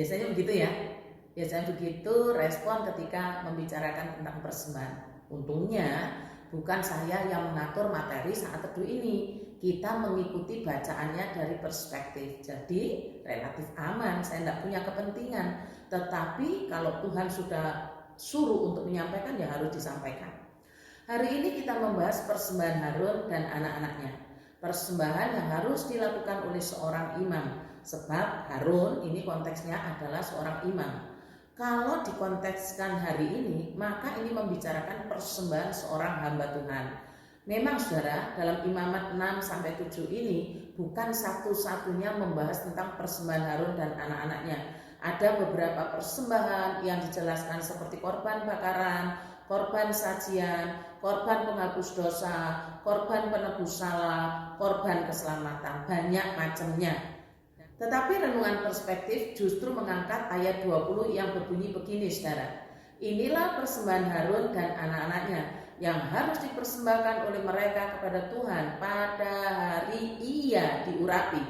Biasanya begitu ya. Biasanya begitu respon ketika membicarakan tentang persembahan. Untungnya bukan saya yang mengatur materi saat teduh ini. Kita mengikuti bacaannya dari perspektif. Jadi relatif aman, saya tidak punya kepentingan. Tetapi kalau Tuhan sudah suruh untuk menyampaikan, ya harus disampaikan. Hari ini kita membahas persembahan Harun dan anak-anaknya. Persembahan yang harus dilakukan oleh seorang imam. Sebab Harun ini konteksnya adalah seorang imam. Kalau dikontekskan hari ini, maka ini membicarakan persembahan seorang hamba Tuhan. Memang saudara, dalam imamat 6-7 ini bukan satu-satunya membahas tentang persembahan Harun dan anak-anaknya. Ada beberapa persembahan yang dijelaskan seperti korban bakaran, korban sajian, korban penghapus dosa, korban penebus salah, korban keselamatan, banyak macamnya. Tetapi renungan perspektif justru mengangkat ayat 20 yang berbunyi begini saudara. Inilah persembahan Harun dan anak-anaknya yang harus dipersembahkan oleh mereka kepada Tuhan pada hari ia diurapi.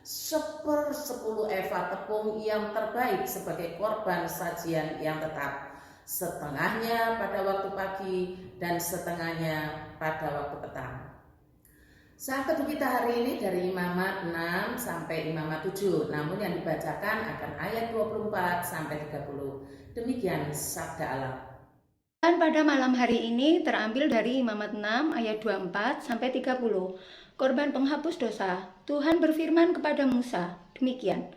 1/10 eva tepung yang terbaik sebagai korban sajian yang tetap. Setengahnya pada waktu pagi dan setengahnya pada waktu petang. Saat teduh kita hari ini dari imamat 6 sampai imamat 7. Namun yang dibacakan akan ayat 24 sampai 30. Demikian sabda Allah. Dan pada malam hari ini terambil dari imamat 6 ayat 24 sampai 30. Korban penghapus dosa. Tuhan berfirman kepada Musa, demikian.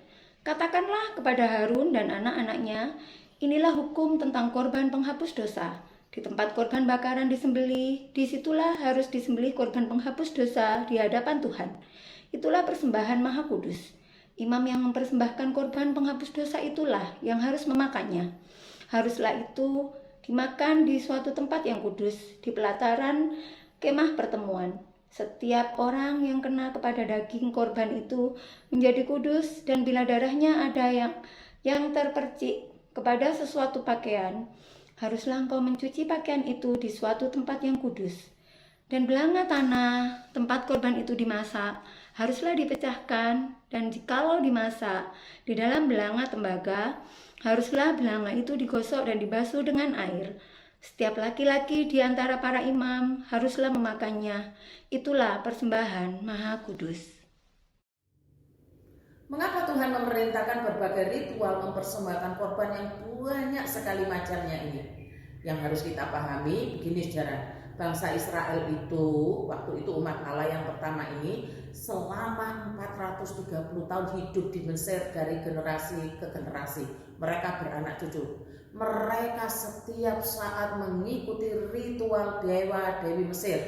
Katakanlah kepada Harun dan anak-anaknya, inilah hukum tentang korban penghapus dosa. Di tempat korban bakaran disembelih, disitulah harus disembelih korban penghapus dosa di hadapan Tuhan. Itulah persembahan maha kudus. Imam yang mempersembahkan korban penghapus dosa itulah yang harus memakannya. Haruslah itu dimakan di suatu tempat yang kudus, di pelataran kemah pertemuan. Setiap orang yang kena kepada daging korban itu menjadi kudus, dan bila darahnya ada yang terpercik kepada sesuatu pakaian, haruslah engkau mencuci pakaian itu di suatu tempat yang kudus. Dan belanga tanah tempat korban itu dimasak haruslah dipecahkan, dan jikalau dimasak di dalam belanga tembaga, haruslah belanga itu digosok dan dibasuh dengan air. Setiap laki-laki di antara para imam haruslah memakannya. Itulah persembahan maha kudus. Mengapa Tuhan memerintahkan berbagai ritual mempersembahkan korban yang banyak sekali macamnya ini? Yang harus kita pahami begini saudara, bangsa Israel itu waktu itu umat Allah yang pertama ini selama 430 tahun hidup di Mesir dari generasi ke generasi. Mereka beranak cucu. Mereka setiap saat mengikuti ritual dewa-dewi Mesir.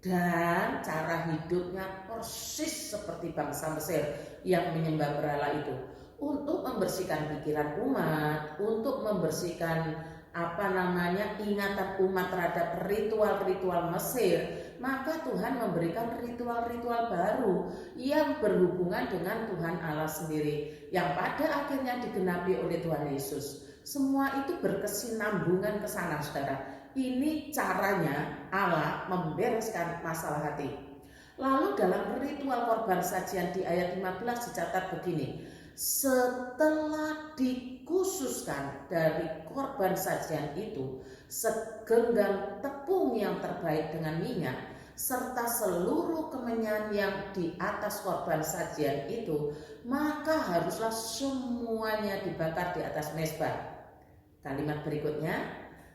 Dan cara hidupnya persis seperti bangsa Mesir yang menyembah berhala itu. Untuk membersihkan pikiran umat, untuk membersihkan ingatan umat terhadap ritual-ritual Mesir, maka Tuhan memberikan ritual-ritual baru yang berhubungan dengan Tuhan Allah sendiri, yang pada akhirnya digenapi oleh Tuhan Yesus. Semua itu berkesinambungan ke sana saudara. Ini caranya Allah membereskan masalah hati. Lalu dalam ritual korban sajian di ayat 15 dicatat begini. Setelah dikhususkan dari korban sajian itu segenggam tepung yang terbaik dengan minyak, serta seluruh kemenyan yang di atas korban sajian itu, maka haruslah semuanya dibakar di atas mezbah. Kalimat berikutnya,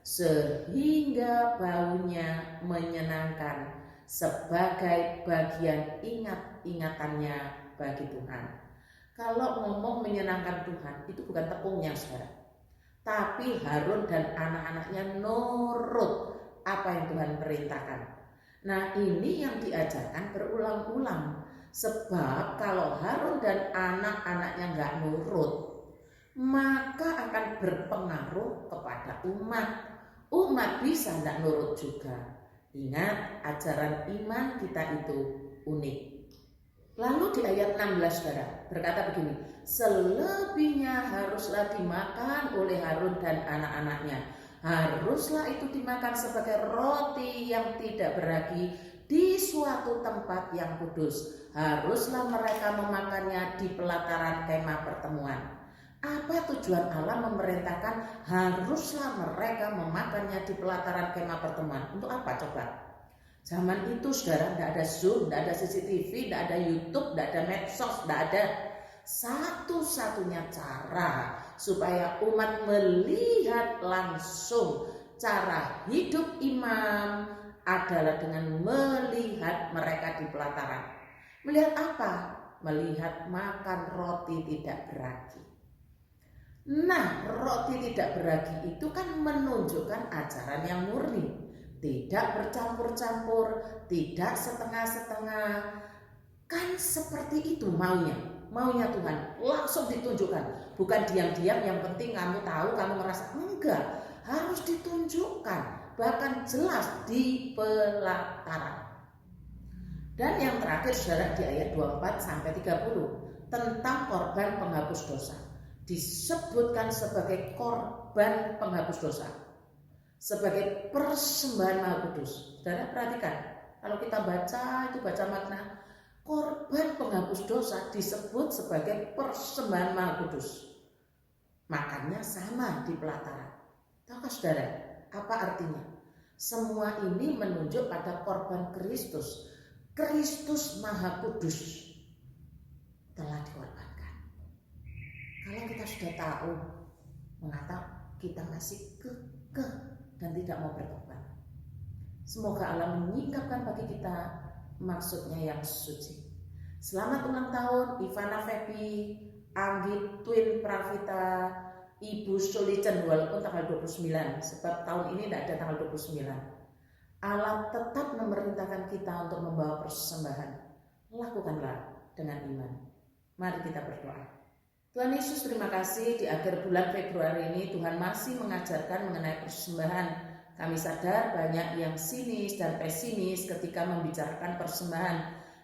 sehingga baunya menyenangkan sebagai bagian ingat-ingatannya bagi Tuhan. Kalau ngomong menyenangkan Tuhan, itu bukan tepungnya saudara, tapi Harun dan anak-anaknya nurut apa yang Tuhan perintahkan. Nah, ini yang diajarkan berulang-ulang. Sebab kalau Harun dan anak-anaknya nggak nurut, maka akan berpengaruh kepada umat. Umat bisa tidak nurut juga. Ingat, ajaran iman kita itu unik. Lalu di ayat 16 saudara berkata begini, selebihnya haruslah dimakan oleh Harun dan anak-anaknya. Haruslah itu dimakan sebagai roti yang tidak beragi di suatu tempat yang kudus. Haruslah mereka memakannya di pelataran kemah pertemuan. Apa tujuan Allah memerintahkan haruslah mereka memakannya di pelataran kemah pertemuan? Untuk apa coba? Zaman itu saudara, tidak ada Zoom, tidak ada CCTV, tidak ada YouTube, tidak ada medsos, tidak ada. Satu-satunya cara supaya umat melihat langsung cara hidup imam adalah dengan melihat mereka di pelataran. Melihat apa? Melihat makan roti tidak beragi. Nah, roti tidak beragi itu kan menunjukkan ajaran yang murni, tidak bercampur-campur, tidak setengah-setengah. Kan seperti itu maunya Tuhan, langsung ditunjukkan, bukan diam-diam yang penting kamu tahu, kamu merasa. Enggak, harus ditunjukkan, bahkan jelas di pelataran. Dan yang terakhir saudara di ayat 24 sampai 30 tentang korban penghapus dosa. Disebutkan sebagai korban penghapus dosa, sebagai persembahan Maha Kudus. Saudara perhatikan, kalau kita baca makna korban penghapus dosa disebut sebagai persembahan Maha Kudus. Makanya sama di pelataran. Tahukah saudara apa artinya? Semua ini menunjuk pada korban Kristus. Kristus Maha Kudus telah dikorbankan. Kalau kita sudah tahu, mengapa kita masih kekeh dan tidak mau bertobat? Semoga Allah menyingkapkan bagi kita maksudnya yang suci. Selamat ulang tahun Ivana Febi, Anggi Twin Pravita, Ibu Solicen, walaupun tanggal 29, sebab tahun ini tidak ada tanggal 29. Allah tetap memerintahkan kita untuk membawa persembahan. Lakukanlah dengan iman. Mari kita berdoa. Tuhan Yesus, terima kasih di akhir bulan Februari ini Tuhan masih mengajarkan mengenai persembahan. Kami sadar banyak yang sinis dan pesimis ketika membicarakan persembahan.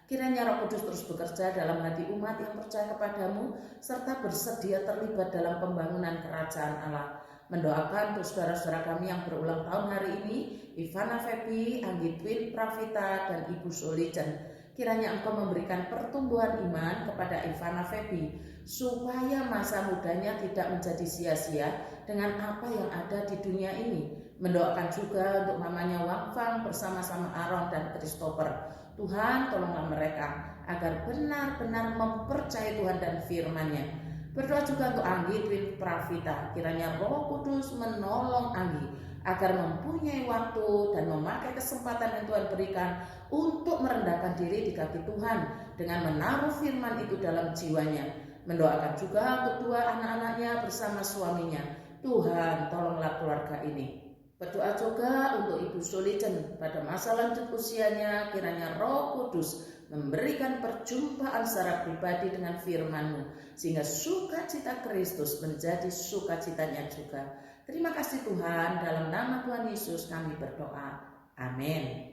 Kiranya Roh Kudus terus bekerja dalam hati umat yang percaya kepadamu serta bersedia terlibat dalam pembangunan kerajaan Allah. Mendoakan untuk saudara-saudara kami yang berulang tahun hari ini, Ivana Febi, Anggi Twin Pravita, dan Ibu Solicen. Kiranya Engkau memberikan pertumbuhan iman kepada Ivana Febi, supaya masa mudanya tidak menjadi sia-sia dengan apa yang ada di dunia ini. Mendoakan juga untuk mamanya Wangfang bersama-sama Aaron dan Christopher. Tuhan, tolonglah mereka agar benar-benar mempercayai Tuhan dan firman-Nya. Berdoa juga untuk Anggi Twin Pravita. Kiranya Roh Kudus menolong Anggi agar mempunyai waktu dan memakai kesempatan yang Tuhan berikan untuk merendahkan diri di kaki Tuhan dengan menaruh firman itu dalam jiwanya. Mendoakan juga untuk dua anak-anaknya bersama suaminya. Tuhan, tolonglah keluarga ini. Berdoa juga untuk Ibu Solicen pada masa lanjut usianya. Kiranya Roh Kudus memberikan perjumpaan secara pribadi dengan firman-Mu, sehingga sukacita Kristus menjadi sukacitanya juga. Terima kasih Tuhan, dalam nama Tuhan Yesus kami berdoa. Amin.